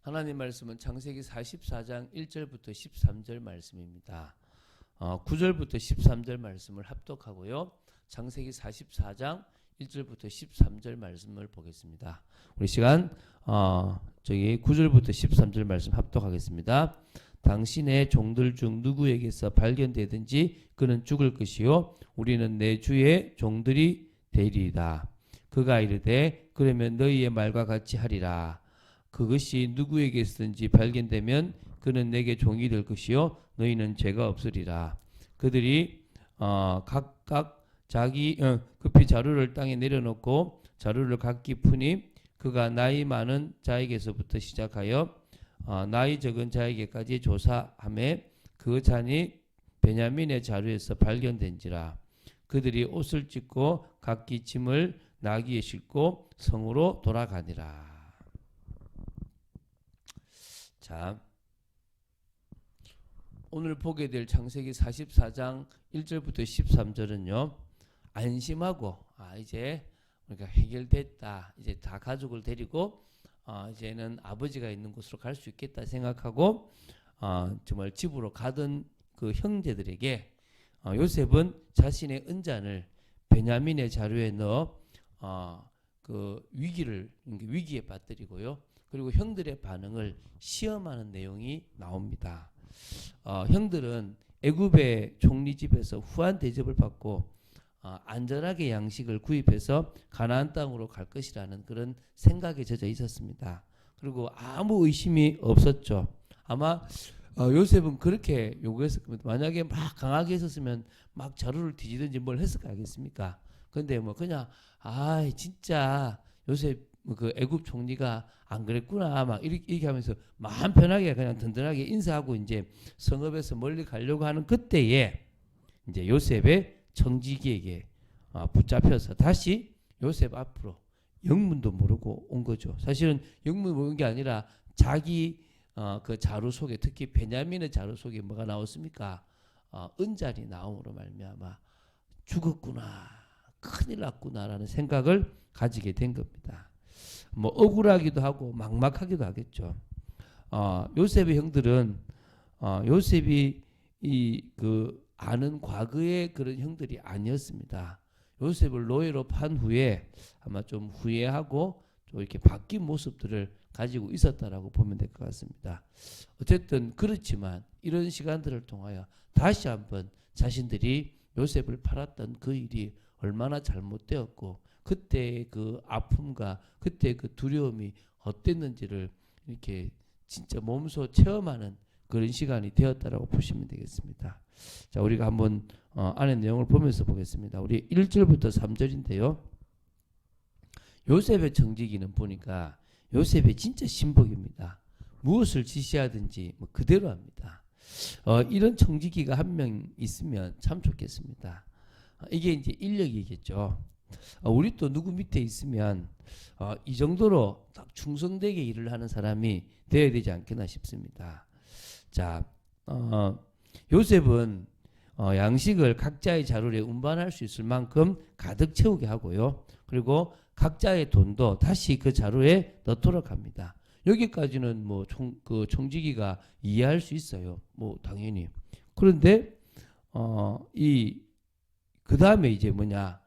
하나님 말씀은 창세기 44장 1절부터 13절 말씀입니다. 9절부터 13절 말씀을 합독하고요. 창세기 44장 1절부터 13절 말씀을 보겠습니다. 우리 시간 9절부터 13절 말씀 합독하겠습니다. 당신의 종들 중 누구에게서 발견되든지 그는 죽을 것이요 우리는 내 주의 종들이 되리이다. 그가 이르되 그러면 너희의 말과 같이 하리라. 그것이 누구에게서든지 발견되면 그는 내게 종이 될 것이요 너희는 죄가 없으리라. 그들이 각각 자기 급히 자루를 땅에 내려놓고 자루를 각기 푸니 그가 나이 많은 자에게서부터 시작하여 나이 적은 자에게까지 조사하매 그 잔이 베냐민의 자루에서 발견된지라. 그들이 옷을 찢고 각기 짐을 나귀에 싣고 성으로 돌아가니라. 자, 오늘 보게 될 창세기 44장 1절부터 13절은요. 안심하고 이제 우리가 해결됐다. 이제 다 가족을 데리고 이제는 아버지가 있는 곳으로 갈 수 있겠다 생각하고 정말 집으로 가던 그 형제들에게 요셉은 자신의 은잔을 베냐민의 자루에 넣어 그 위기에 빠뜨리고요. 그리고 형들의 반응을 시험하는 내용이 나옵니다. 형들은 애굽의 총리 집에서 후한 대접을 받고 안전하게 양식을 구입해서 가나안 땅으로 갈 것이라는 그런 생각에 젖어 있었습니다. 그리고 아무 의심이 없었죠. 아마 요셉은 그렇게 요구했을 겁니다. 만약에 막 강하게 했었으면 막 자루를 뒤지든지 뭘 했을까 하겠습니까? 근데 뭐 그냥 진짜 요셉 그 애굽 총리가 안 그랬구나 막 이렇게 하면서 마음 편하게 그냥 든든하게 인사하고 이제 성읍에서 멀리 가려고 하는 그때에 이제 요셉의 청지기에게 붙잡혀서 다시 요셉 앞으로 영문도 모르고 온 거죠. 사실은 영문 모르는 게 아니라 자기 그 자루 속에 특히 베냐민의 자루 속에 뭐가 나왔습니까? 은잔이 나옴으로 말미암아 죽었구나, 큰일 났구나라는 생각을 가지게 된 겁니다. 뭐 억울하기도 하고 막막하기도 하겠죠. 요셉의 형들은 요셉이 그 아는 과거의 그런 형들이 아니었습니다. 요셉을 노예로 판 후에 아마 좀 후회하고 좀 이렇게 바뀐 모습들을 가지고 있었다라고 보면 될 것 같습니다. 어쨌든 그렇지만 이런 시간들을 통하여 다시 한번 자신들이 요셉을 팔았던 그 일이 얼마나 잘못되었고 그때의 그 아픔과 그때의 그 두려움이 어땠는지를 이렇게 진짜 몸소 체험하는 그런 시간이 되었다라고 보시면 되겠습니다. 자, 우리가 한번 안의 내용을 보면서 보겠습니다. 우리 1절부터 3절인데요. 요셉의 청지기는 보니까 요셉의 진짜 신복입니다. 무엇을 지시하든지 뭐 그대로 합니다. 이런 청지기가 한 명 있으면 참 좋겠습니다. 이게 이제 인력이겠죠. 우리 또 누구 밑에 있으면 이 정도로 딱 충성되게 일을 하는 사람이 되어야 되지 않겠나 싶습니다. 자, 요셉은 양식을 각자의 자루에 운반할 수 있을 만큼 가득 채우게 하고요. 그리고 각자의 돈도 다시 그 자루에 넣도록 합니다. 여기까지는 뭐 그 청지기가 이해할 수 있어요. 뭐 당연히. 그런데 그 다음에 이제 뭐냐?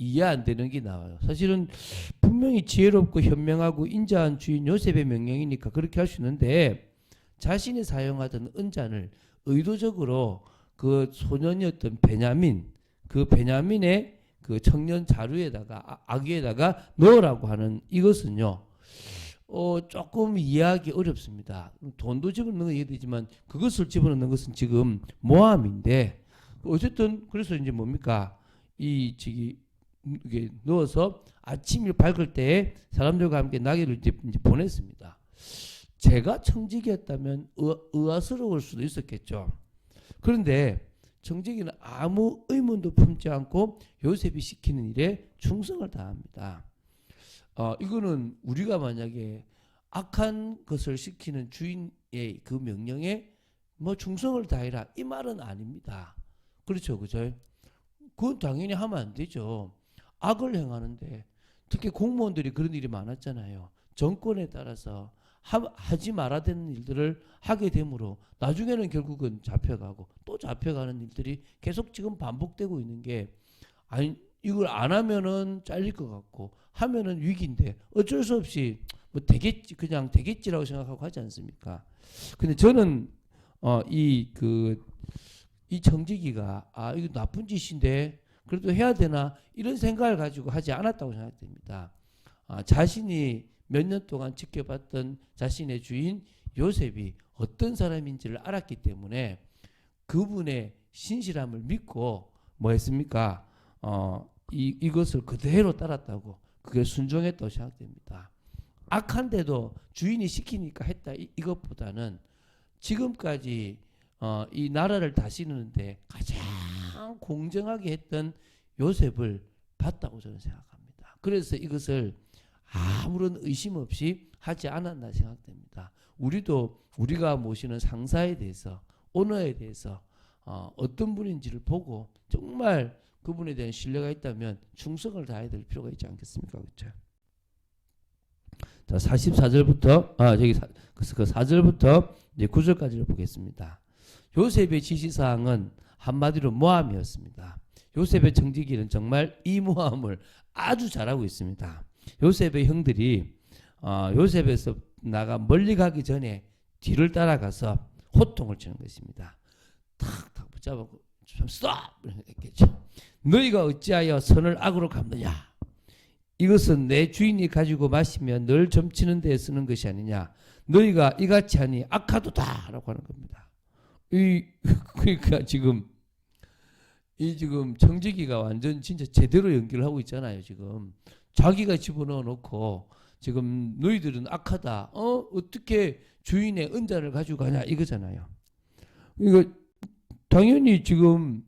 이해 안 되는 게 나와요. 사실은 분명히 지혜롭고 현명하고 인자한 주인 요셉의 명령이니까 그렇게 할 수 있는데 자신이 사용하던 은잔을 의도적으로 그 소년이었던 베냐민, 그 베냐민의 그 청년 자루에다가 아기에다가 넣으라고 하는 이것은요. 조금 이해하기 어렵습니다. 돈도 집어넣는 건 이해되지만 그것을 집어넣는 것은 지금 모함인데 어쨌든 그래서 이제 뭡니까? 이게 넣어서 아침이 밝을 때에 사람들과 함께 나귀를 이제 보냈습니다. 제가 청지기였다면 의아스러울 수도 있었겠죠. 그런데 청지기는 아무 의문도 품지 않고 요셉이 시키는 일에 충성을 다합니다. 이거는 우리가 만약에 악한 것을 시키는 주인의 그 명령에 뭐 충성을 다해라 이 말은 아닙니다. 그렇죠, 그죠? 그건 당연히 하면 안 되죠. 악을 행하는데 특히 공무원들이 그런 일이 많았잖아요. 정권에 따라서 하지 말아야 되는 일들을 하게 되므로 나중에는 결국은 잡혀가고 또 잡혀가는 일들이 계속 지금 반복되고 있는 게, 아니 이걸 안 하면은 잘릴 것 같고 하면은 위기인데 어쩔 수 없이 뭐 되겠지, 그냥 되겠지라고 생각하고 하지 않습니까? 근데 저는 이 정직이가 이거 나쁜 짓인데 그래도 해야 되나 이런 생각을 가지고 하지 않았다고 생각됩니다. 자신이 몇 년 동안 지켜봤던 자신의 주인 요셉이 어떤 사람인지를 알았기 때문에 그분의 신실함을 믿고 뭐 했습니까? 이것을 그대로 따랐다고, 그게 순종했다고 생각됩니다. 악한데도 주인이 시키니까 했다, 이것보다는 지금까지 이 나라를 다스리는데 가장 공정하게 했던 요셉을 봤다고 저는 생각합니다. 그래서 이것을 아무런 의심 없이 하지 않았나 생각됩니다. 우리도 우리가 모시는 상사에 대해서, 오너에 대해서 어떤 분인지를 보고 정말 그분에 대한 신뢰가 있다면 충성을 다해야 될 필요가 있지 않겠습니까? 그렇죠? 자, 44절부터 그 4절부터 이제 9절까지를 보겠습니다. 요셉의 지시사항은 한마디로 모함이었습니다. 요셉의 정직이는 정말 이 모함을 아주 잘하고 있습니다. 요셉의 형들이 요셉에서 나가 멀리 가기 전에 뒤를 따라가서 호통을 치는 것입니다. 탁탁 붙잡고 스톱! 했겠죠. 너희가 어찌하여 선을 악으로 갚느냐? 이것은 내 주인이 가지고 마시면 늘 점치는 데에 쓰는 것이 아니냐? 너희가 이같이 하니 악하도다! 라고 하는 겁니다. 그러니까 지금 정직이가 완전 진짜 제대로 연기를 하고 있잖아요. 지금 자기가 집어넣어 놓고 지금 너희들은 악하다. 어떻게 주인의 은자를 가지고 가냐 이거잖아요. 그러니까 당연히 지금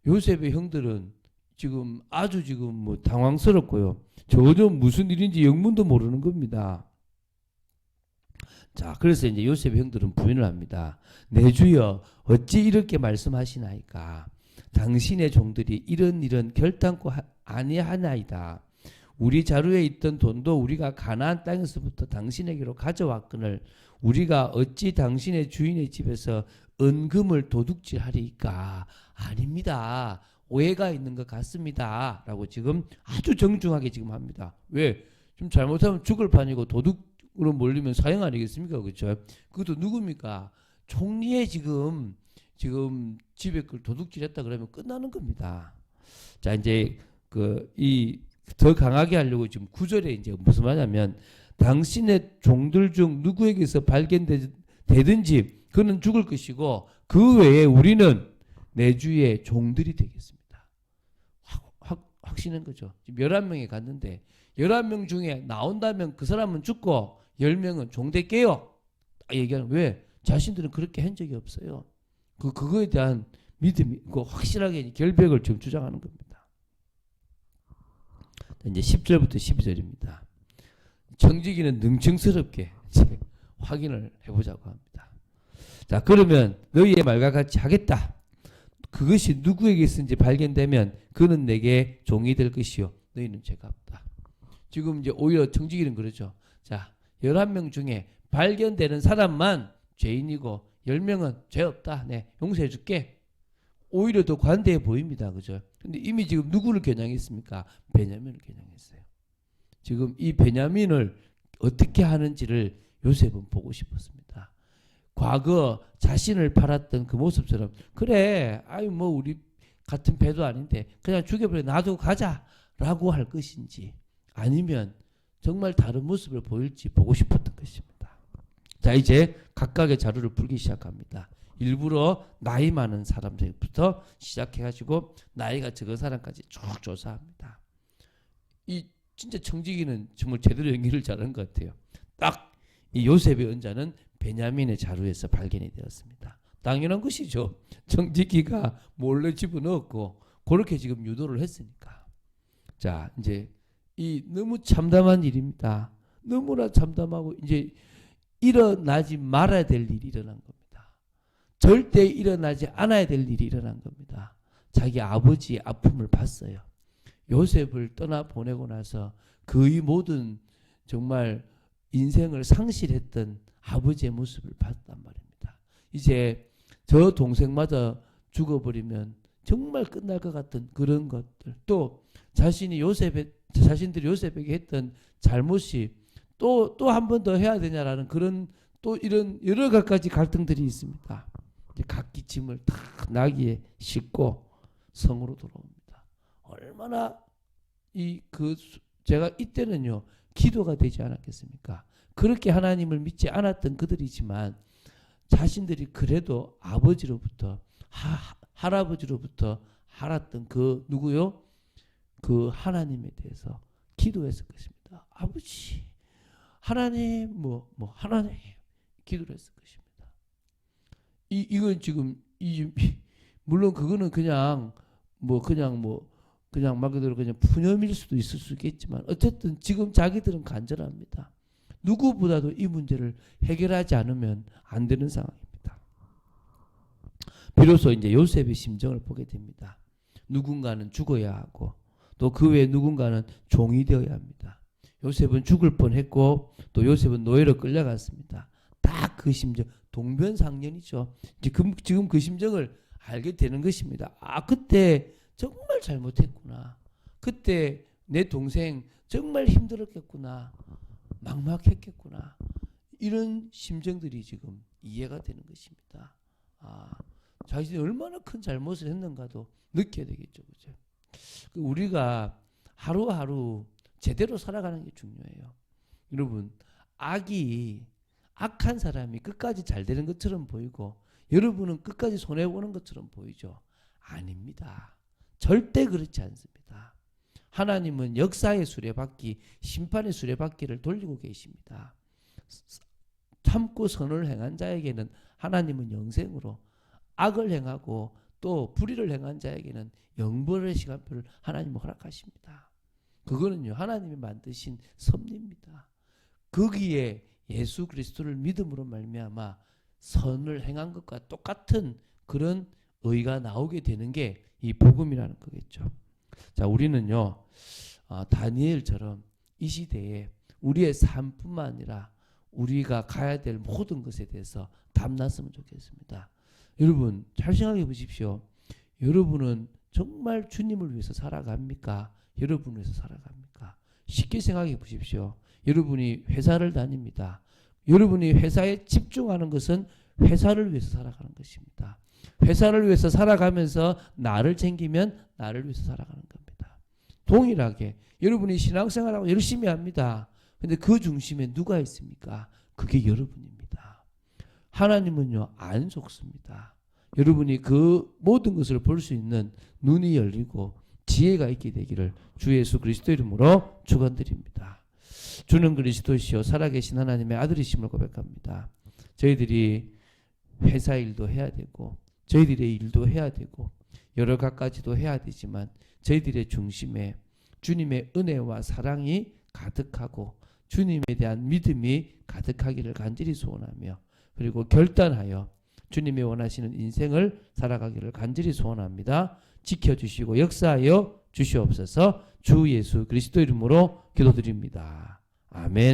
요셉의 형들은 지금 아주 지금 뭐 당황스럽고요. 전혀 무슨 일인지 영문도 모르는 겁니다. 자, 그래서 이제 요셉의 형들은 부인을 합니다. 내 주여 어찌 이렇게 말씀하시나이까? 당신의 종들이 이런 결단코 아니하나이다. 우리 자루에 있던 돈도 우리가 가나안 땅에서부터 당신에게로 가져왔거늘 우리가 어찌 당신의 주인의 집에서 은금을 도둑질하리까? 아닙니다. 오해가 있는 것 같습니다. 라고 지금 아주 정중하게 지금 합니다. 왜? 좀 잘못하면 죽을 판이고 도둑으로 몰리면 사형 아니겠습니까? 그렇죠? 그것도 누굽니까? 총리의 지금 집에 그 도둑질했다 그러면 끝나는 겁니다. 자, 이제 더 강하게 하려고 지금 9절에 이제 무슨 말이냐면 당신의 종들 중 누구에게서 발견되든지 그는 죽을 것이고 그 외에 우리는 내 주의 종들이 되겠습니다. 확신한 거죠. 지금 11명이 갔는데 11명 중에 나온다면 그 사람은 죽고 10명은 종 될게요. 얘기하는, 왜? 자신들은 그렇게 한 적이 없어요. 그거에 대한 믿음이, 확실하게 결백을 지금 주장하는 겁니다. 이제 10절부터 12절입니다. 정직이는 능청스럽게 이제 확인을 해보자고 합니다. 자, 그러면 너희의 말과 같이 하겠다. 그것이 누구에게서인지 발견되면 그는 내게 종이 될 것이요 너희는 죄가 없다. 지금 이제 오히려 정직이는 그러죠. 자, 11명 중에 발견되는 사람만 죄인이고 10명은 죄 없다. 네, 용서해 줄게. 오히려 더 관대해 보입니다. 그죠? 근데 이미 지금 누구를 겨냥했습니까? 베냐민을 겨냥했어요. 지금 이 베냐민을 어떻게 하는지를 요셉은 보고 싶었습니다. 과거 자신을 팔았던 그 모습처럼, 그래, 뭐 우리 같은 배도 아닌데 그냥 죽여버려 놔두고 가자라고 할 것인지, 아니면 정말 다른 모습을 보일지 보고 싶었던 것입니다. 자, 이제 각각의 자료를 풀기 시작합니다. 일부러 나이 많은 사람들부터 시작해가지고 나이가 적은 사람까지 쭉 조사합니다. 이 진짜 청지기는 정말 제대로 연기를 잘한 것 같아요. 딱 이 요셉의 은자는 베냐민의 자루에서 발견이 되었습니다. 당연한 것이죠. 청지기가 몰래 집어넣었고 그렇게 지금 유도를 했으니까. 자, 이제 이 너무 참담한 일입니다. 너무나 참담하고 이제 일어나지 말아야 될 일이 일어난 겁니다. 절대 일어나지 않아야 될 일이 일어난 겁니다. 자기 아버지의 아픔을 봤어요. 요셉을 떠나보내고 나서 거의 모든 정말 인생을 상실했던 아버지의 모습을 봤단 말입니다. 이제 저 동생마저 죽어버리면 정말 끝날 것 같은 그런 것들, 또 자신들이 요셉에게 했던 잘못이 또 한 번 더 해야 되냐라는 그런 또 이런 여러 가지 갈등들이 있습니다. 이제 각기 짐을 다 나귀에 싣고 성으로 돌아옵니다. 얼마나 제가 이때는요 기도가 되지 않았겠습니까? 그렇게 하나님을 믿지 않았던 그들이지만 자신들이 그래도 아버지로부터 할아버지로부터 알았던 그 누구요? 그 하나님에 대해서 기도했을 것입니다. 아버지, 하나님, 하나님 기도를 했을 것입니다. 이건 지금 물론 그거는 그냥 말 그대로 그냥 푸념일 수도 있을 수 있겠지만 어쨌든 지금 자기들은 간절합니다. 누구보다도 이 문제를 해결하지 않으면 안 되는 상황입니다. 비로소 이제 요셉의 심정을 보게 됩니다. 누군가는 죽어야 하고 또 그 외에 누군가는 종이 되어야 합니다. 요셉은 죽을 뻔했고 또 요셉은 노예로 끌려갔습니다. 딱 그 심정, 동변상련이죠. 지금 그 심정을 알게 되는 것입니다. 아, 그때 정말 잘못했구나. 그때 내 동생 정말 힘들었겠구나. 막막했겠구나. 이런 심정들이 지금 이해가 되는 것입니다. 자신이 얼마나 큰 잘못을 했는가도 느껴야 되겠죠. 그죠? 우리가 하루하루 제대로 살아가는 게 중요해요. 여러분, 악한 사람이 끝까지 잘 되는 것처럼 보이고 여러분은 끝까지 손해보는 것처럼 보이죠? 아닙니다. 절대 그렇지 않습니다. 하나님은 역사의 수레바퀴, 심판의 수레바퀴를 돌리고 계십니다. 참고 선을 행한 자에게는 하나님은 영생으로, 악을 행하고 또 불의를 행한 자에게는 영벌의 시간표를 하나님은 허락하십니다. 그거는요 하나님이 만드신 섭리입니다. 거기에 예수 그리스도를 믿음으로 말미암아 선을 행한 것과 똑같은 그런 의가 나오게 되는 게 이 복음이라는 거겠죠. 자, 우리는요 다니엘처럼 이 시대에 우리의 삶뿐만 아니라 우리가 가야 될 모든 것에 대해서 담났으면 좋겠습니다. 여러분 잘 생각해 보십시오. 여러분은 정말 주님을 위해서 살아갑니까? 여러분을 위해서 살아갑니까? 쉽게 생각해 보십시오. 여러분이 회사를 다닙니다. 여러분이 회사에 집중하는 것은 회사를 위해서 살아가는 것입니다. 회사를 위해서 살아가면서 나를 챙기면 나를 위해서 살아가는 겁니다. 동일하게 여러분이 신앙생활하고 열심히 합니다. 근데 그 중심에 누가 있습니까? 그게 여러분입니다. 하나님은요 안 속습니다. 여러분이 그 모든 것을 볼 수 있는 눈이 열리고 지혜가 있게 되기를 주 예수 그리스도 이름으로 축원드립니다. 주는 그리스도시요 살아계신 하나님의 아들이심을 고백합니다. 저희들이 회사 일도 해야 되고 저희들의 일도 해야 되고 여러 가지도 해야 되지만 저희들의 중심에 주님의 은혜와 사랑이 가득하고 주님에 대한 믿음이 가득하기를 간절히 소원하며 그리고 결단하여 주님이 원하시는 인생을 살아가기를 간절히 소원합니다. 지켜주시고 역사하여 주시옵소서. 주 예수 그리스도 이름으로 기도드립니다. 아멘.